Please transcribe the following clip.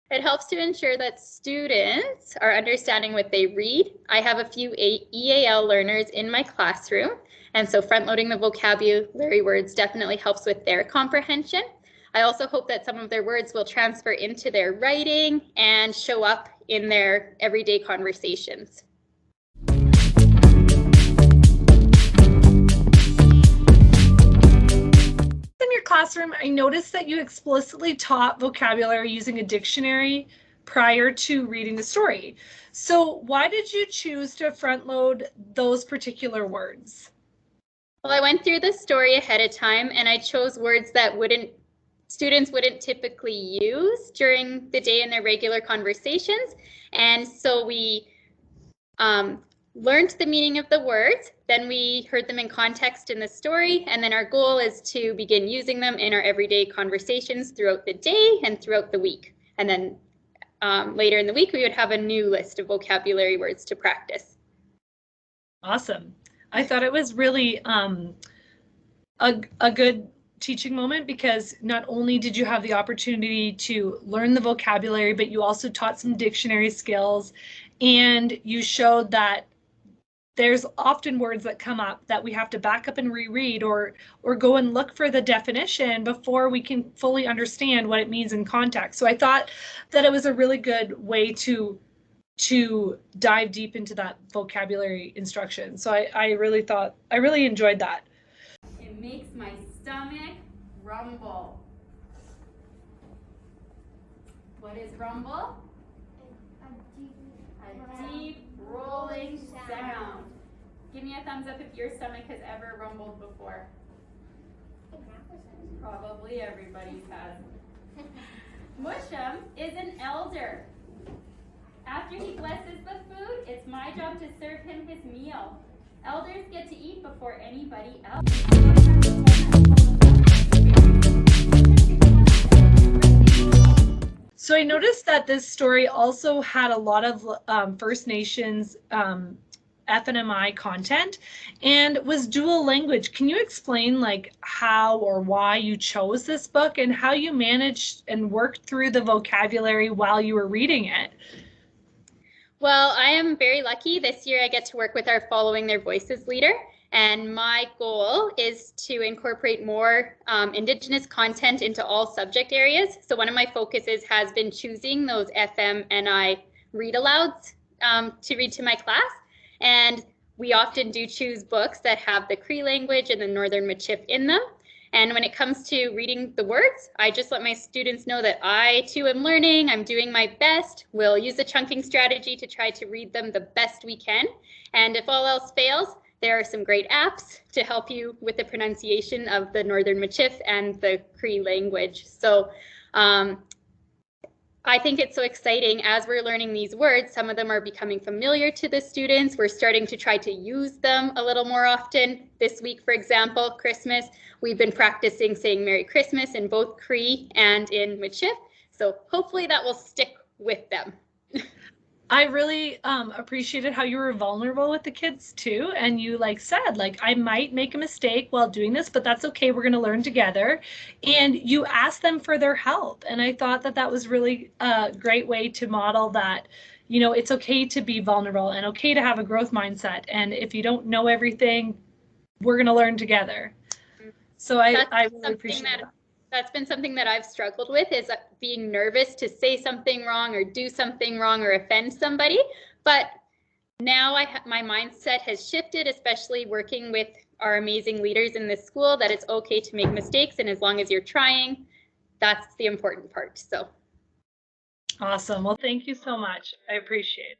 It helps to ensure that students are understanding what they read. I have a few EAL learners in my classroom, and so front-loading the vocabulary words definitely helps with their comprehension. I also hope that some of their words will transfer into their writing and show up in their everyday conversations. In your classroom, I noticed that you explicitly taught vocabulary using a dictionary prior to reading the story. So why did you choose to front load those particular words? Well, I went through the story ahead of time and I chose words that students wouldn't typically use during the day in their regular conversations. And so we learned the meaning of the words, then we heard them in context in the story, and then our goal is to begin using them in our everyday conversations throughout the day and throughout the week. And then later in the week, we would have a new list of vocabulary words to practice. Awesome. I thought it was really a good teaching moment, because not only did you have the opportunity to learn the vocabulary, but you also taught some dictionary skills, and you showed that there's often words that come up that we have to back up and reread or go and look for the definition before we can fully understand what it means in context. So I thought that it was a really good way to dive deep into that vocabulary instruction. So I really enjoyed that. It makes my stomach rumble. What is rumble? A deep rolling sound. Give me a thumbs up if your stomach has ever rumbled before. Probably everybody's has. Musham is an elder. After he blesses the food, it's my job to serve him his meal. Elders get to eat before anybody else. So I noticed that this story also had a lot of First Nations FNMI content and was dual language. Can you explain like how or why you chose this book and how you managed and worked through the vocabulary while you were reading it? Well, I am very lucky. This year I get to work with our Following Their Voices leader, and my goal is to incorporate more Indigenous content into all subject areas. So one of my focuses has been choosing those FMNI read alouds to read to my class. And we often do choose books that have the Cree language and the Northern Michif in them. And when it comes to reading the words, I just let my students know that I too am learning, I'm doing my best. We'll use a chunking strategy to try to read them the best we can. And if all else fails, there are some great apps to help you with the pronunciation of the Northern Michif and the Cree language. So I think it's so exciting as we're learning these words. Some of them are becoming familiar to the students. We're starting to try to use them a little more often. This week, for example, Christmas, we've been practicing saying Merry Christmas in both Cree and in Michif. So hopefully that will stick with them. I really appreciated how you were vulnerable with the kids too. And you said, I might make a mistake while doing this, but that's okay. We're going to learn together. And you asked them for their help. And I thought that that was really a great way to model that, it's okay to be vulnerable and okay to have a growth mindset. And if you don't know everything, we're going to learn together. So I really appreciate that. That's been something that I've struggled with, is being nervous to say something wrong or do something wrong or offend somebody. But now my mindset has shifted, especially working with our amazing leaders in this school, that it's okay to make mistakes. And as long as you're trying, that's the important part. So. Awesome. Well, thank you so much. I appreciate it.